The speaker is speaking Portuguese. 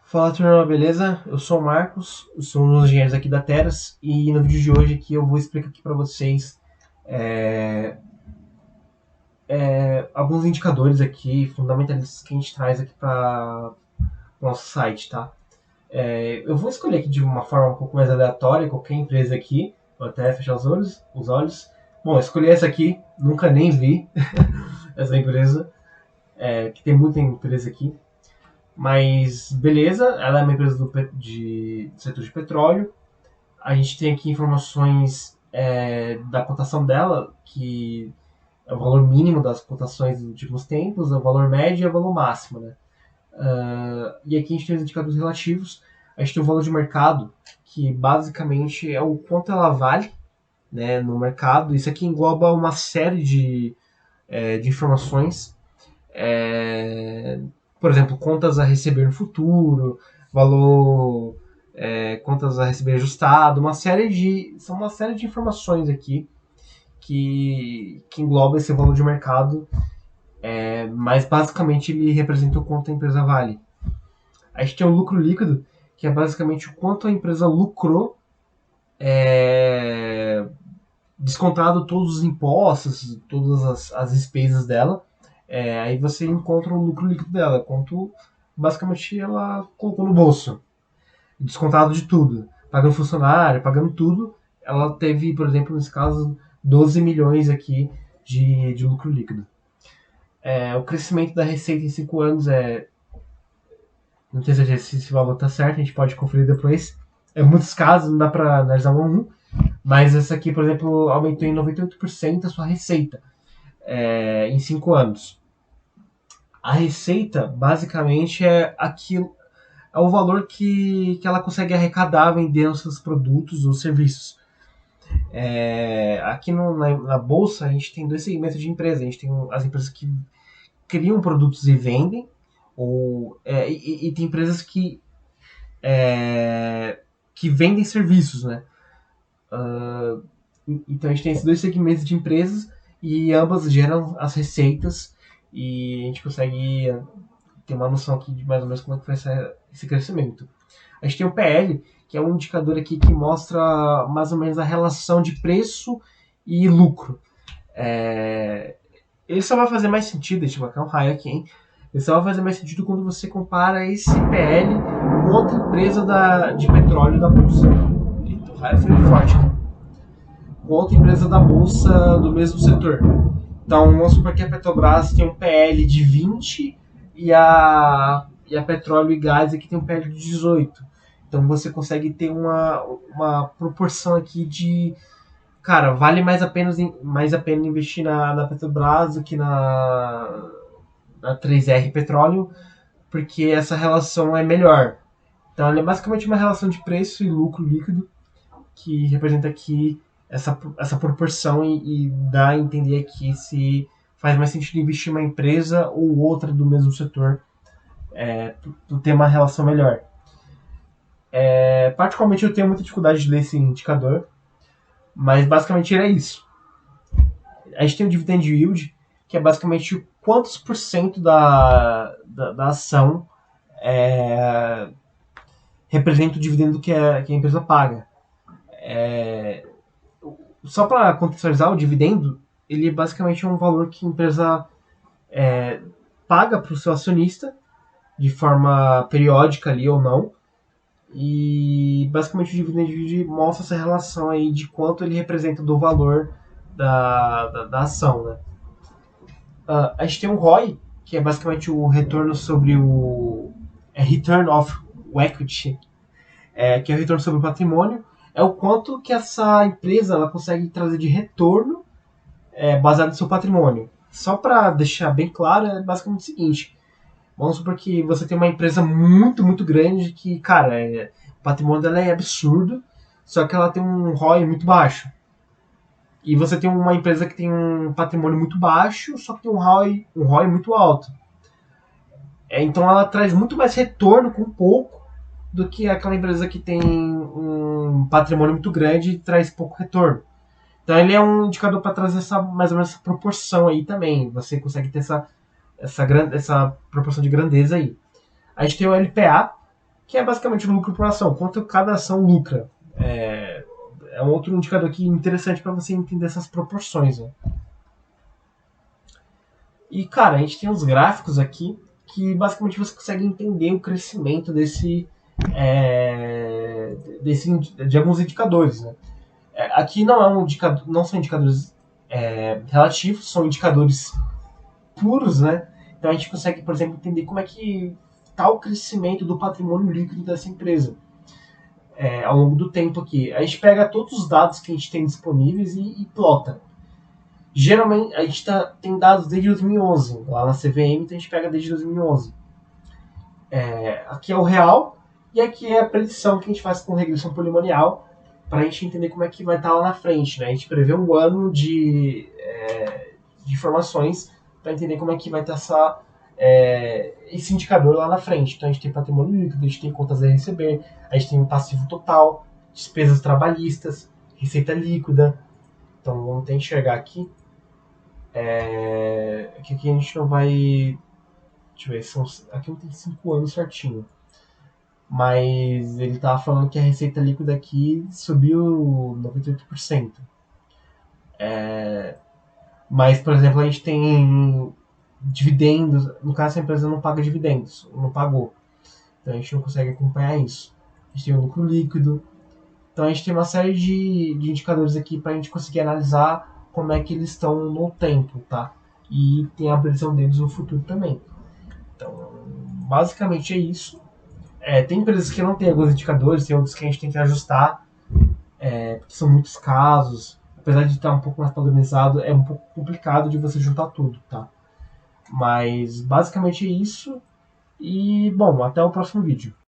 Fala, turma, beleza? Eu sou o Marcos, eu sou um dos engenheiros aqui da Teras e no vídeo de hoje aqui eu vou explicar aqui para vocês é, alguns indicadores aqui fundamentalistas que a gente traz aqui para o nosso site, tá? Eu vou escolher aqui de uma forma um pouco mais aleatória qualquer empresa aqui, vou até fechar os olhos. Bom, eu escolhi essa aqui, nunca nem vi essa empresa, que tem muita empresa aqui. Mas beleza, ela é uma empresa do setor de petróleo. A gente tem aqui informações da cotação dela, que é o valor mínimo das cotações dos últimos tempos, é o valor médio e o valor máximo. Né? E aqui a gente tem os indicadores relativos. A gente tem o valor de mercado, que basicamente é o quanto ela vale, né, no mercado. Isso aqui engloba uma série de informações. É, por exemplo, contas a receber no futuro, valor, contas a receber ajustado, são uma série de informações aqui que engloba esse valor de mercado, mas basicamente ele representa o quanto a empresa vale. A gente tem o lucro líquido, que é basicamente o quanto a empresa lucrou, descontado todos os impostos, todas as despesas dela. Aí você encontra o lucro líquido dela, quanto basicamente ela colocou no bolso, descontado de tudo, pagando funcionário, pagando tudo. Ela teve, por exemplo, nesse caso, 12 milhões aqui de lucro líquido. O crescimento da receita em 5 anos não tenho certeza se esse valor está certo, a gente pode conferir depois. Em muitos casos não dá para analisar um a um, mas essa aqui, por exemplo, aumentou em 98% a sua receita em 5 anos. A receita, basicamente, é o valor que ela consegue arrecadar vendendo seus produtos ou serviços. Aqui na bolsa, a gente tem dois segmentos de empresa. A gente tem as empresas que criam produtos e vendem, e tem empresas que vendem serviços, né? Então a gente tem esses dois segmentos de empresas e ambas geram as receitas e a gente consegue ter uma noção aqui de mais ou menos como é que vai ser esse crescimento. A gente tem o PL, que é um indicador aqui que mostra mais ou menos a relação de preço e lucro. Ele só vai fazer mais sentido, deixa eu colocar um raio aqui, hein? Ele só vai fazer mais sentido quando você compara esse PL com outra empresa de petróleo da bolsa. Eita, o raio foi forte, né? Com outra empresa da bolsa do mesmo setor. Então, vamos supor que a Petrobras tem um PL de 20 e a Petróleo e Gás aqui tem um PL de 18. Então, você consegue ter uma proporção aqui de... Cara, vale mais a pena investir na Petrobras do que na 3R Petróleo, porque essa relação é melhor. Então, ela é basicamente uma relação de preço e lucro líquido que representa aqui essa proporção e dá a entender aqui se faz mais sentido investir em uma empresa ou outra do mesmo setor para ter uma relação melhor. Particularmente eu tenho muita dificuldade de ler esse indicador, mas basicamente é isso. A gente tem o dividend yield, que é basicamente quantos por cento da ação representa o dividendo que a empresa paga. Só para contextualizar, o dividendo ele basicamente é um valor que a empresa paga para o seu acionista de forma periódica ali ou não. E basicamente o dividend mostra essa relação aí de quanto ele representa do valor da ação. Né? A gente tem um ROI, que é basicamente o retorno sobre o Return of Equity, que é o retorno sobre o patrimônio. É o quanto que essa empresa ela consegue trazer de retorno baseado no seu patrimônio. Só para deixar bem claro, é basicamente o seguinte. Vamos supor que você tem uma empresa muito, muito grande que, cara, o patrimônio dela é absurdo, só que ela tem um ROI muito baixo. E você tem uma empresa que tem um patrimônio muito baixo, só que tem um ROI muito alto. Então ela traz muito mais retorno com pouco do que aquela empresa que tem um patrimônio muito grande e traz pouco retorno. Então ele é um indicador para trazer mais ou menos essa proporção aí também. Você consegue ter essa proporção de grandeza aí. A gente tem o LPA, que é basicamente o lucro por ação, quanto cada ação lucra. É um outro indicador aqui interessante para você entender essas proporções. Né? E, cara, a gente tem os gráficos aqui que basicamente você consegue entender o crescimento de alguns indicadores. Né? Aqui não, não são indicadores relativos, são indicadores puros, né? Então a gente consegue, por exemplo, entender como é que está o crescimento do patrimônio líquido dessa empresa ao longo do tempo aqui. A gente pega todos os dados que a gente tem disponíveis e plota. Geralmente, a gente tem dados desde 2011. Lá na CVM, então a gente pega desde 2011. Aqui é o real e aqui é a predição que a gente faz com regressão polimonial para a gente entender como é que vai estar lá na frente. Né? A gente prevê um ano de informações para entender como é que vai estar esse indicador lá na frente. Então a gente tem patrimônio líquido, a gente tem contas a receber, a gente tem o passivo total, despesas trabalhistas, receita líquida. Então vamos tentar enxergar aqui. Que aqui a gente não vai. Deixa eu ver, aqui não tem 5 anos certinho. Mas ele estava falando que a receita líquida aqui subiu 98%. Mas, por exemplo, a gente tem dividendos. No caso, a empresa não paga dividendos, não pagou. Então a gente não consegue acompanhar isso. A gente tem o lucro líquido. Então a gente tem uma série de indicadores aqui para a gente conseguir analisar como é que eles estão no tempo, tá? E tem a previsão deles no futuro também. Então, basicamente é isso. Tem empresas que não tem alguns indicadores, tem outros que a gente tem que ajustar, porque são muitos casos. Apesar de estar um pouco mais padronizado, é um pouco complicado de você juntar tudo, tá? Mas basicamente é isso. E, bom, até o próximo vídeo.